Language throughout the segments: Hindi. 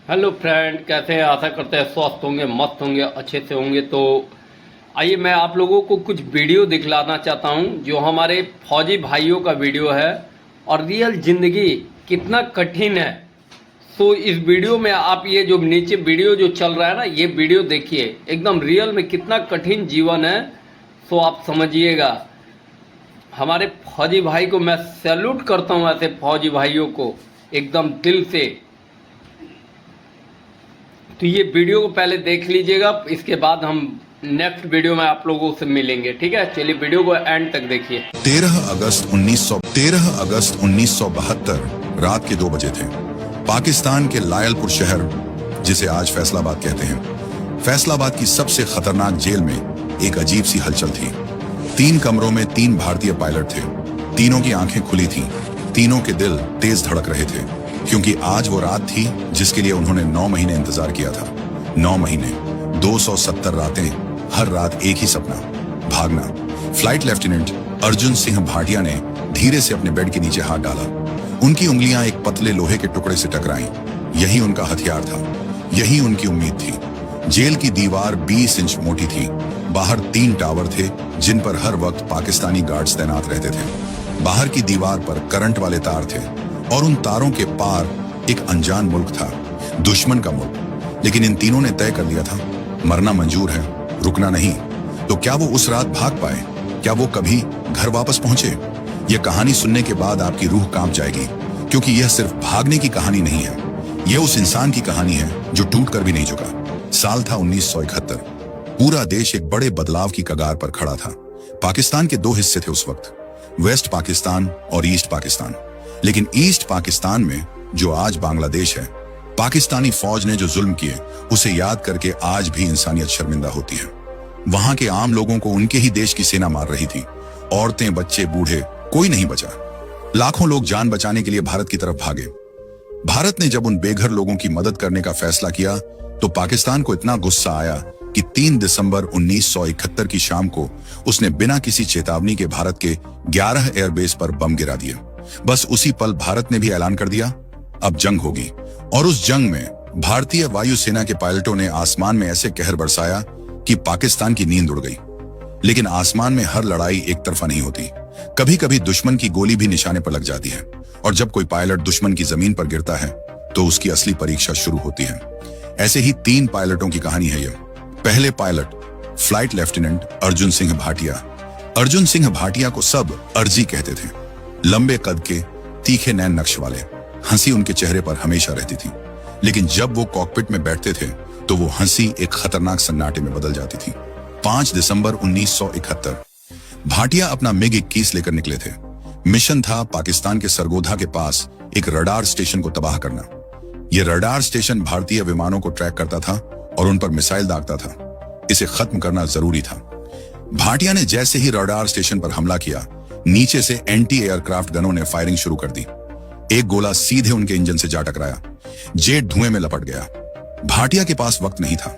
हेलो फ्रेंड, कैसे हैं? आशा करते हैं स्वस्थ होंगे, मस्त होंगे, अच्छे से होंगे। तो आइए मैं आप लोगों को कुछ वीडियो दिखलाना चाहता हूं जो हमारे फौजी भाइयों का वीडियो है और रियल ज़िंदगी कितना कठिन है। तो इस वीडियो में आप ये जो नीचे वीडियो जो चल रहा है ना, ये वीडियो देखिए, एकदम रियल में कितना कठिन जीवन है। तो आप समझिएगा। हमारे फौजी भाई को मैं सैल्यूट करता हूं, ऐसे फौजी भाइयों को एकदम दिल से। तो ये वीडियो को पहले देख लीजिएगा, इसके बाद हम नेक्स्ट वीडियो में आप लोगों से मिलेंगे। ठीक है, चलिए वीडियो को एंड तक देखिए। 13 अगस्त 1972 रात के 2 बजे थे। पाकिस्तान के लायलपुर शहर, जिसे आज फैसलाबाद कहते हैं, फैसलाबाद की सबसे खतरनाक जेल में एक अजीब सी हलचल थी। 3 कमरों में 3 भारतीय पायलट थे। तीनों की आंखें खुली थीं, तीनों के दिल तेज धड़क रहे थे, क्योंकि आज वो रात थी जिसके लिए उन्होंने 9 महीने इंतजार किया था। 9 महीने, 270 रातें, हर रात एक ही सपना, भागना। फ्लाइट लेफ्टिनेंट अर्जुन सिंह भाटिया ने धीरे से अपने बेड के नीचे हाथ डाला। उनकी उंगलियां एक पतले लोहे के टुकड़े से टकराईं। यही उनका हथियार था, यही उनकी उम्मीद थी। जेल की दीवार 20 इंच मोटी थी। बाहर 3 टावर थे जिन पर हर वक्त पाकिस्तानी गार्ड्स तैनात रहते थे। बाहर की दीवार पर करंट वाले तार थे और उन तारों के पार एक अनजान मुल्क था, दुश्मन का मुल्क। लेकिन इन तीनों ने तय कर लिया था, मरना मंजूर है, रुकना नहीं। तो क्या वो उस रात भाग पाए? क्या वो कभी घर वापस पहुंचे? यह कहानी सुनने के बाद आपकी रूह कांप जाएगी, क्योंकि यह सिर्फ भागने की कहानी नहीं है। यह उस इंसान की कहानी है जो टूट कर भी नहीं झुका। साल था 1971। पूरा देश एक बड़े बदलाव की कगार पर खड़ा था। पाकिस्तान के 2 हिस्से थे उस वक्त, वेस्ट पाकिस्तान और ईस्ट पाकिस्तान। लेकिन ईस्ट पाकिस्तान में, जो आज बांग्लादेश है, पाकिस्तानी फौज ने जो जुल्म किए उसे याद करके आज भी इंसानियत शर्मिंदा होती है। वहां के आम लोगों को उनके ही देश की सेना मार रही थी। औरतें, बच्चे, बूढ़े, कोई नहीं बचा। लाखों लोग जान बचाने के लिए भारत की तरफ भागे। भारत ने जब उन बेघर लोगों की मदद करने का फैसला किया तो पाकिस्तान को इतना गुस्सा आया कि 3 दिसंबर 1971 की शाम को उसने बिना किसी चेतावनी के भारत के 11 एयरबेस पर बम गिरा दिए। बस उसी पल भारत ने भी ऐलान कर दिया, अब जंग होगी। और उस जंग में भारतीय वायुसेना के पायलटों ने आसमान में ऐसे कहर बरसाया कि पाकिस्तान की नींद उड़ गई। लेकिन आसमान में हर लड़ाई एक तरफा नहीं होती। कभी कभी दुश्मन की गोली भी निशाने पर लग जाती है, और जब कोई पायलट दुश्मन की जमीन पर गिरता है तो उसकी असली परीक्षा शुरू होती है। ऐसे ही 3 पायलटों की कहानी है यह। पहले pilot flight lieutenant Arjun Singh Bhatia. Arjun Singh Bhatia को सब अर्जी कहते थे। लंबे कद के, तीखे नैन नक्श वाले, हंसी उनके चेहरे पर हमेशा रहती थी। लेकिन जब वो कॉकपिट में बैठते थे तो वो हंसी एक खतरनाक सन्नाटे में बदल जाती थी। 5 दिसंबर 1971 भाटिया अपना मिग 21 लेकर निकले थे। मिशन था पाकिस्तान के सरगोधा के पास एक रडार स्टेशन को तबाह करना। यह रडार स्टेशन भारतीय विमानों को ट्रैक करता था और उन पर मिसाइल दागता था। इसे खत्म करना जरूरी था। भाटिया ने जैसे ही रडार स्टेशन पर हमला किया, नीचे से एंटी एयरक्राफ्ट गनों ने फायरिंग शुरू कर दी। एक गोला सीधे उनके इंजन से जा टकराया। जेट धुएं में लपट गया। भाटिया के पास वक्त नहीं था।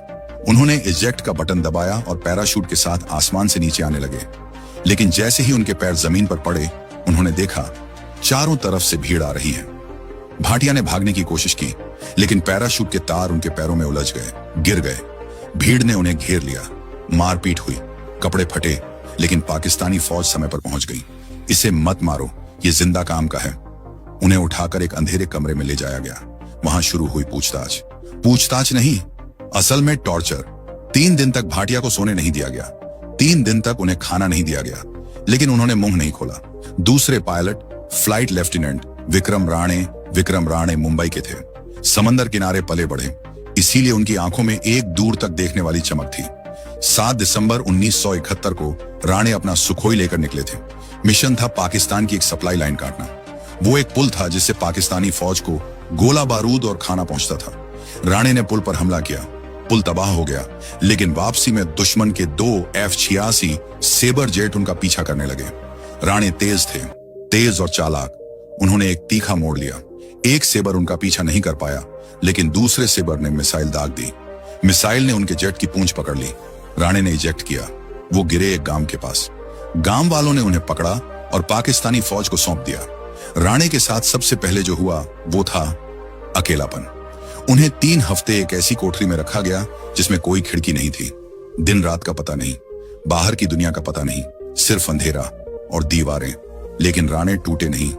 उन्होंने इजेक्ट का बटन दबाया और पैराशूट के साथ आसमान से नीचे आने लगे। लेकिन जैसे ही उनके पैर जमीन पर पड़े, उन्होंने देखा चारों तरफ से भीड़ आ रही है। भाटिया ने भागने की कोशिश की, लेकिन पैराशूट के तार उनके पैरों में उलझ गए, गिर गए। भीड़ ने उन्हें घेर लिया। मारपीट हुई, कपड़े फटे, लेकिन पाकिस्तानी फौज समय पर पहुंच गई। इसे मत मारो, ये जिंदा काम का है। उन्हें उठाकर एक अंधेरे कमरे में ले जाया गया। वहां शुरू हुई पूछताछ। पूछताछ नहीं, असल में टॉर्चर। 3 दिन तक भाटिया को सोने नहीं दिया गया। 3 दिन तक उन्हें खाना नहीं दिया गया, लेकिन उन्होंने मुंह नहीं खोला। दूसरे pilot flight lieutenant Vikram Rane Mumbai के थे। समंदर किनारे पले बढ़े, इसीलिए उनकी आंखों में एक दूर तक देखने वाली चमक थी। 7 दिसंबर 1971 को राणे अपना सुखोई लेकर निकले थे। मिशन था पाकिस्तान की एक सप्लाई लाइन काटना। वो एक पुल था जिससे पाकिस्तानी फौज को गोला बारूद और खाना पहुंचता था। राणे ने पुल पर हमला किया। पुल तबाह हो गया, लेकिन वापसी में दुश्मन के 2 F-86 सेबर जेट उनका पीछा करने लगे। राणे तेज थे, तेज और चालाक। उन्होंने एक तीखा मोड़ लिया। एक सेबर उनका पीछा नहीं कर पाया, लेकिन दूसरे सेबर ने मिसाइल दाग दी। मिसाइल ने उनके जेट की पूंछ पकड़ ली। राणे ने इजेक्ट किया। वो गिरे एक गांव के पास। गांव वालों ने उन्हें पकड़ा और पाकिस्तानी फौज को सौंप दिया। राणे के साथ सबसे पहले जो हुआ वो था अकेलापन। उन्हें 3 हफ्ते एक ऐसी कोठरी में रखा गया जिसमें कोई खिड़की नहीं थी। दिन रात का पता नहीं, बाहर की दुनिया का पता नहीं, सिर्फ अंधेरा और दीवारें। लेकिन राणे टूटे नहीं।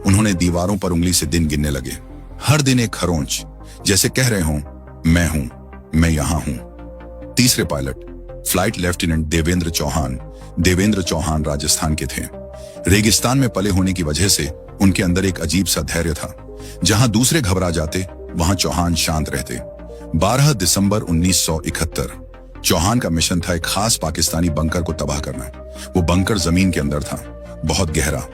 उन्होंने दीवारों पर उंगली से दिन गिनने लगे। हर दिन एक खरोंच, जैसे कह रहे हों, मैं यहां हूं। तीसरे pilot flight lieutenant Devendra Chauhan Rajasthan के थे। रेगिस्तान में पले होने की वजह से उनके अंदर एक अजीब सा धैर्य था। जहां दूसरे घबरा जाते, वहां चौहान शांत रहते। 12 दिसंबर 1971 चौहान का मिशन था एक खास पाकिस्तानी बंकर को तबाह करना। वो बंकर जमीन के अंदर था, बहुत गहरा।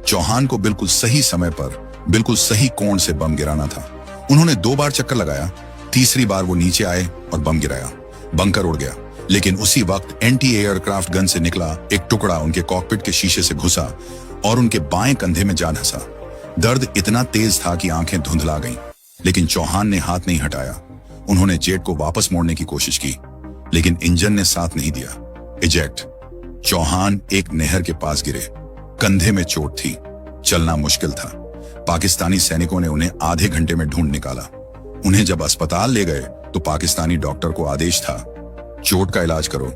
चौहान को बिल्कुल सही समय पर, बिल्कुल सही कोण से बम गिराना था। उन्होंने 2 बार चक्कर लगाया। तीसरी बार वो नीचे आए और बम गिराया। बंकर उड़ गया, लेकिन उसी वक्त एंटी एयरक्राफ्ट गन से निकला एक टुकड़ा उनके कॉकपिट के शीशे से घुसा और उनके बाएं कंधे में जा धंसा। दर्द इतना तेज था कि आंखें धुंधला गईं, लेकिन चौहान ने हाथ नहीं हटाया। उन्होंने जेट को वापस मोड़ने की कोशिश की, लेकिन इंजन ने साथ नहीं दिया। इजेक्ट। चौहान एक नहर के पास गिरे। कंधे में चोट थी, चलना मुश्किल था। पाकिस्तानी सैनिकों ने उन्हें आधे घंटे में ढूंढ निकाला। उन्हें जब अस्पताल ले गए तो पाकिस्तानी डॉक्टर को आदेश था, चोट का इलाज करो,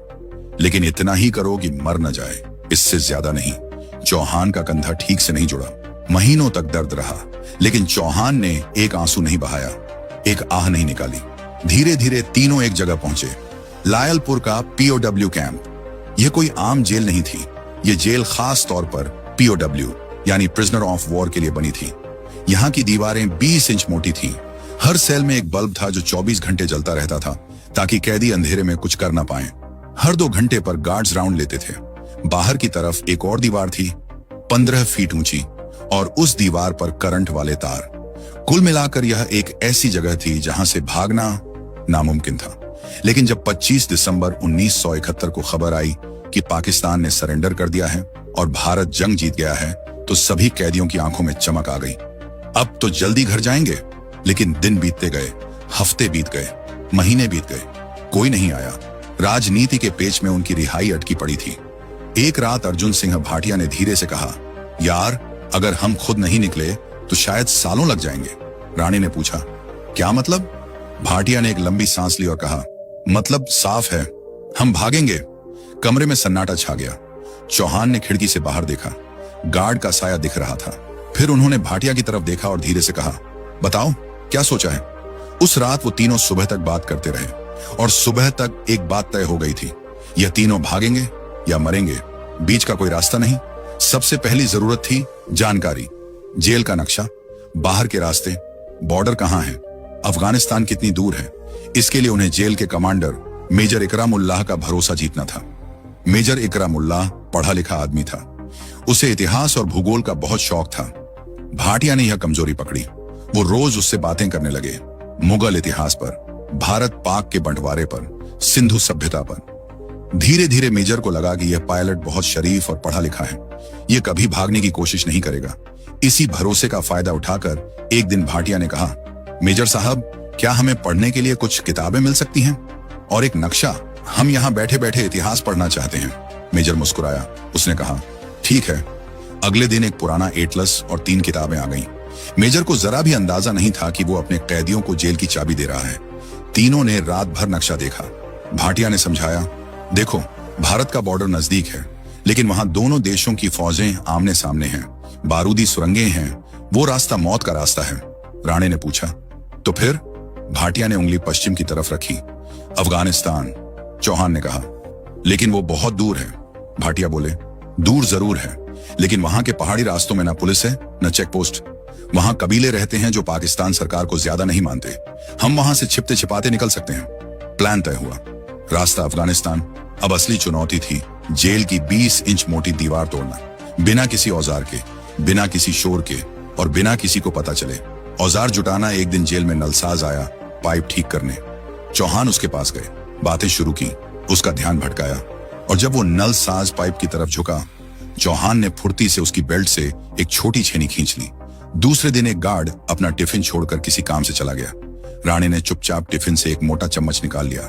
लेकिन इतना ही करो कि मर न जाए, इससे ज्यादा नहीं। चौहान का कंधा ठीक से नहीं जुड़ा। महीनों तक दर्द रहा, लेकिन चौहान ने एक आंसू नहीं बहाया, एक आह नहीं निकाली। धीरे धीरे तीनों एक जगह पहुंचे, लायलपुर का POW कैंप। यह कोई आम जेल नहीं थी। यह जेल खास तौर पर POW यानी प्रिजनर ऑफ वॉर के लिए बनी थी। यहाँ की दीवारें 20 इंच मोटी थीं। हर सेल में एक बल्ब था जो 24 घंटे जलता रहता था, ताकि कैदी अंधेरे में कुछ कर ना पाए। हर 2 घंटे पर गार्ड्स राउंड लेते थे। बाहर की तरफ एक और दीवार थी, 15 फीट ऊंची, और उस दीवार पर करंट वाले तार। कुल मिलाकर यह एक ऐसी जगह थी जहां से भागना नामुमकिन था। लेकिन जब 25 दिसंबर 1971 को खबर आई कि पाकिस्तान ने सरेंडर कर दिया है और भारत जंग जीत गया है, तो सभी कैदियों की आंखों में चमक आ गई। अब तो जल्दी घर जाएंगे। लेकिन दिन बीतते गए, हफ्ते बीत गए, महीने बीत गए, कोई नहीं आया। राजनीति के पेच में उनकी रिहाई अटकी पड़ी थी। एक रात अर्जुन सिंह भाटिया ने धीरे से कहा, यार, अगर हम खुद नहीं निकले तो शायद सालों लग जाएंगे। राणे ने पूछा, क्या मतलब? भाटिया ने एक लंबी सांस ली और कहा, मतलब साफ है, हम भागेंगे। कमरे में सन्नाटा छा गया। चौहान ने खिड़की से बाहर देखा। गार्ड का साया दिख रहा था। फिर उन्होंने भाटिया की तरफ देखा और धीरे से कहा, बताओ क्या सोचा है? उस रात वो तीनों सुबह तक बात करते रहे, और सुबह तक एक बात तय हो गई थी, यह तीनों भागेंगे या मरेंगे, बीच का कोई रास्ता नहीं। सबसे पहली जरूरत थी जानकारी, जेल का नक्शा, बाहर के रास्ते, बॉर्डर कहां है, अफगानिस्तान कितनी दूर है। इसके लिए उन्हें जेल के कमांडर मेजर इकराम उल्लाह का भरोसा जीतना था। मेजर इकराम उल्लाह पढ़ा लिखा आदमी था। उसे इतिहास और भूगोल का बहुत शौक था। भाटिया ने यह कमजोरी पकड़ी। वो रोज उससे बातें करने लगे, मुगल इतिहास पर, भारत पाक के बंटवारे पर, सिंधु सभ्यता पर। धीरे धीरे मेजर को लगा कि यह पायलट बहुत शरीफ और पढ़ा लिखा है, यह कभी भागने की कोशिश नहीं करेगा। इसी भरोसे का फायदा उठाकर एक दिन भाटिया ने कहा, मेजर साहब, क्या हमें पढ़ने के लिए कुछ किताबें मिल सकती हैं और एक नक्शा? हम यहाँ बैठे बैठे इतिहास पढ़ना चाहते हैं। मेजर मुस्कुराया। उसने कहा, ठीक है। अगले दिन एक पुराना एटलस और 3 किताबें आ गईं। मेजर को जरा भी अंदाजा नहीं था कि वो अपने कैदियों को जेल की चाबी दे रहा है। तीनों ने रात भर नक्शा देखा। भाटिया ने समझाया, देखो, भारत का बॉर्डर नजदीक है, लेकिन वहां दोनों देशों की फौजें आमने सामने हैं, बारूदी सुरंगें हैं, वो रास्ता मौत का रास्ता है। राणे ने पूछा, तो फिर? भाटिया ने उंगली पश्चिम की तरफ रखी। अफगानिस्तान। चौहान ने कहा, लेकिन वो बहुत दूर है। भाटिया बोले, दूर जरूर है, लेकिन वहां के पहाड़ी रास्तों में न पुलिस है न चेक पोस्ट। वहां कबीले रहते हैं जो पाकिस्तान सरकार को ज्यादा नहीं मानते। हम वहां से छिपते छिपाते निकल सकते हैं। प्लान तय हुआ। रास्ता अफगानिस्तान। अब असली चुनौती थी जेल की 20 इंच मोटी दीवार तोड़ना, बिना किसी औजार के, बिना किसी शोर के, और बिना किसी को पता चले। औजार जुटाना। एक दिन जेल में नलसाज आया पाइप ठीक करने। चौहान उसके पास गए, बातें शुरू की, उसका ध्यान भटकाया, और जब वो नलसाज पाइप की तरफ झुका, चौहान ने फुर्ती से उसकी बेल्ट से एक छोटी छेनी खींच ली। दूसरे दिन एक गार्ड अपना टिफिन छोड़कर किसी काम से चला गया। राणे ने चुपचाप टिफिन से एक मोटा चम्मच निकाल लिया।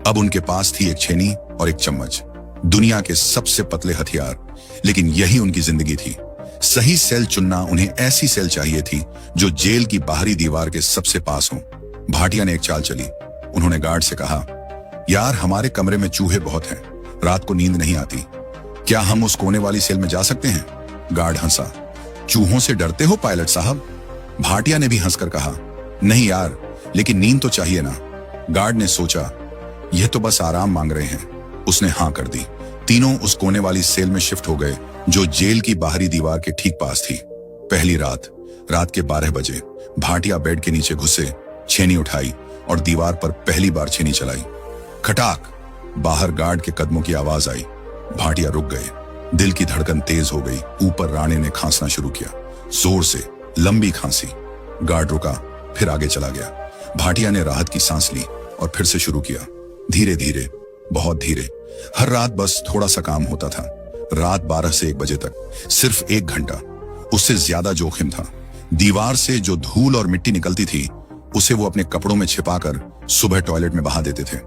अब उनके पास थी एक छेनी और एक चम्मच, दुनिया के सबसे पतले हथियार, लेकिन यही उनकी जिंदगी थी। सही सेल चुनना। उन्हें ऐसी सेल चाहिए थी जो जेल की बाहरी दीवार के सबसे पास हो। भाटिया ने एक चाल चली। उन्होंने गार्ड से कहा, यार हमारे कमरे में चूहे बहुत हैं, रात को नींद नहीं आती, क्या हम उस कोने वाली सेल में जा सकते हैं? गार्ड हंसा। चूहों से डरते हो पायलट साहब? भाटिया ने भी हंसकर कहा, नहीं यार, लेकिन नींद तो चाहिए ना। गार्ड ने सोचा, यह तो बस आराम मांग रहे हैं। उसने हाँ कर दी। तीनों उस कोने वाली सेल में शिफ्ट हो गए जो जेल की बाहरी दीवार के ठीक पास थी। पहली रात के 12 बजे भाटिया बेड के नीचे घुसे, छेनी उठाई और दीवार पर पहली बार छेनी चलाई। खटाक, बाहर गार्ड के कदमों की आवाज आई। भाटिया रुक गए। दिल की धड़कन तेज हो गई। ऊपर राणे ने खांसना शुरू किया, जोर से, लंबी खांसी। गार्ड रुका, फिर आगे चला गया। भाटिया ने राहत की सांस ली और फिर से शुरू किया, धीरे धीरे, बहुत धीरे। हर रात बस थोड़ा सा काम होता था। रात 12 से 1 बजे तक, सिर्फ 1 घंटा। उससे ज्यादा जोखिम था। दीवार से जो धूल और मिट्टी निकलती थी उसे वो अपने कपड़ों में छिपाकर सुबह टॉयलेट में बहा देते थे।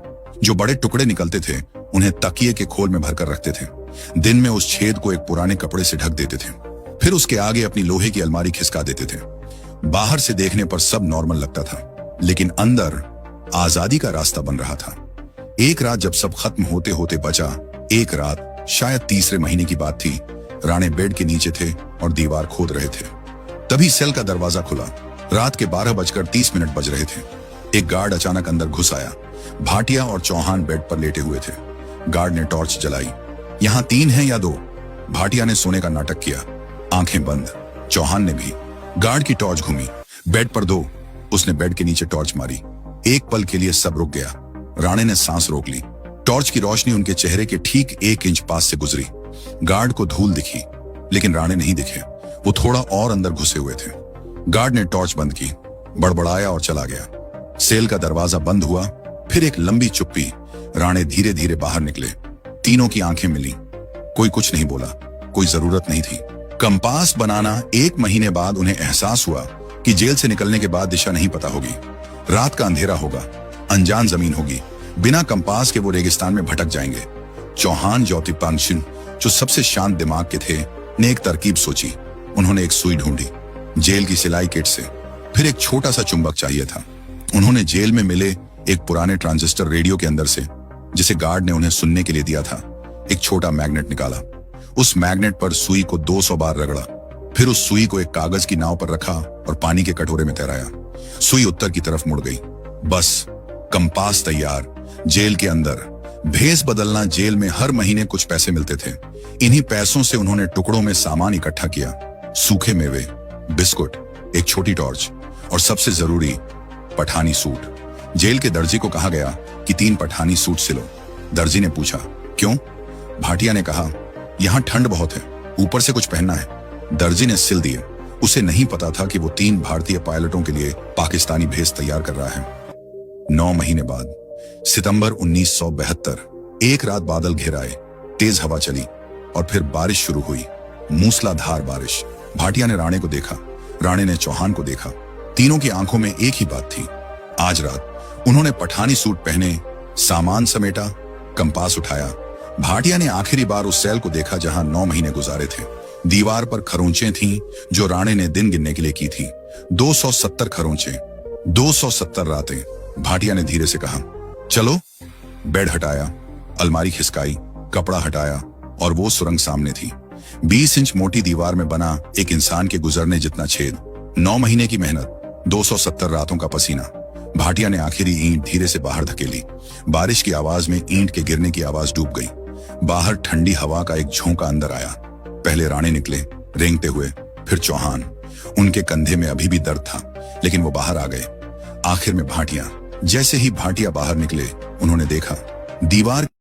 जो बड़े टुकड़े निकलते थे उन्हें तकिए के खोल में भरकर रखते थे। दिन में उस छेद को एक पुराने कपड़े से ढक देते थे, फिर उसके आगे अपनी लोहे की अलमारी खिसका देते थे। बाहर से देखने पर सब नॉर्मल लगता था, लेकिन अंदर आजादी का रास्ता बन रहा था। एक रात जब सब खत्म होते होते बचा, एक रात शायद तीसरे महीने की बात थी। राणे बेड के नीचे थे और दीवार खोद रहे थे। तभी सेल का दरवाजा खुला। रात के 12:30 बज रहे थे। एक गार्ड अचानक अंदर घुस आया। भाटिया और चौहान बेड पर लेटे हुए थे। गार्ड ने टॉर्च जलाई। यहाँ 3 हैं या 2? भाटिया ने सोने का नाटक किया, आंखें बंद। चौहान ने भी। गार्ड की टॉर्च घूमी, बेड पर 2। उसने बेड के नीचे टॉर्च मारी। एक पल के लिए सब रुक गया। राणे ने सांस रोक ली। टॉर्च की रोशनी उनके चेहरे के ठीक 1 इंच पास से गुजरी। गार्ड को धूल दिखी, लेकिन राणे नहीं दिखे। वो थोड़ा और अंदर घुसे हुए थे। गार्ड ने टॉर्च बंद की, बड़बड़ाया और चला गया। सेल का दरवाजा बंद हुआ, फिर एक लंबी चुप्पी। राणे धीरे धीरे बाहर निकले। तीनों की आंखें मिली। कोई कुछ नहीं बोला, कोई जरूरत नहीं थी। कंपास बनाना 1 महीने बाद उन्हें एहसास हुआ कि जेल से निकलने के बाद दिशा नहीं पता होगी। रात का अंधेरा होगा, अनजान जमीन होगी। बिना कंपास के वो रेगिस्तान में भटक जाएंगे। चौहान ज्योतिपांशिन, जो सबसे शांत दिमाग के थे, ने एक तरकीब सोची। उन्होंने एक सुई ढूंढी जेल की सिलाई किट से। फिर एक छोटा सा चुंबक चाहिए था। उन्होंने जेल में मिले एक पुराने ट्रांजिस्टर रेडियो के अंदर से, जिसे गार्ड ने उन्हें सुनने के लिए दिया था, एक छोटा मैग्नेट निकाला। उस मैग्नेट पर सुई को 200 बार रगड़ा। फिर उस सुई को एक कागज की नाव पर रखा और पानी के कटोरे में तैराया। सुई उत्तर की तरफ मुड़ गई। बस, कंपास तैयार। जेल के अंदर भेस बदलना। जेल में हर महीने कुछ पैसे मिलते थे। इन्हीं पैसों से उन्होंने टुकड़ों में सामान इकट्ठा किया, सूखे मेवे, बिस्कुट, एक छोटी टॉर्च और सबसे जरूरी पठानी सूट। जेल के दर्जी को कहा गया कि 3 पठानी सूट सिलो। दर्जी ने पूछा, क्यों? भाटिया ने कहा, यहाँ ठंड बहुत है, ऊपर से कुछ पहनना है। दर्जी ने सिल दिए। उसे नहीं पता था कि वो 3 भारतीय पायलटों के लिए पाकिस्तानी भेस तैयार कर रहा है। 9 महीने बाद, सितंबर 1972, एक रात बादल घिर आए, तेज हवा चली और फिर बारिश शुरू हुई, मूसलाधार बारिश। भाटिया ने राणे को देखा, राणे ने चौहान को देखा। तीनों की आंखों में एक ही बात थी। आज रात उन्होंने पठानी सूट पहने, सामान समेटा, कंपास उठाया। भाटिया ने आखिरी बार उस सेल को देखा जहां 9 महीने गुजारे थे। दीवार पर खरोंचें थीं जो राणे ने दिन गिनने के लिए की थी। 270 खरोंचें, 270 रातें। भाटिया ने धीरे से कहा, चलो। बेड हटाया, अलमारी खिसकाई, कपड़ा हटाया और वो सुरंग सामने थी। 20 इंच मोटी दीवार में बना एक इंसान के गुजरने जितना छेद। 9 महीने की मेहनत, 270 रातों का पसीना। भाटिया ने आखिरी ईंट धीरे से बाहर धकेली। बारिश की आवाज में ईंट के गिरने की आवाज डूब गई। बाहर ठंडी हवा का एक झोंका अंदर आया। पहले राणे निकले रेंगते हुए, फिर चौहान। उनके कंधे में अभी भी दर्द था, लेकिन वो बाहर आ गए। आखिर में भाटिया। जैसे ही भाटिया बाहर निकले, उन्होंने देखा दीवार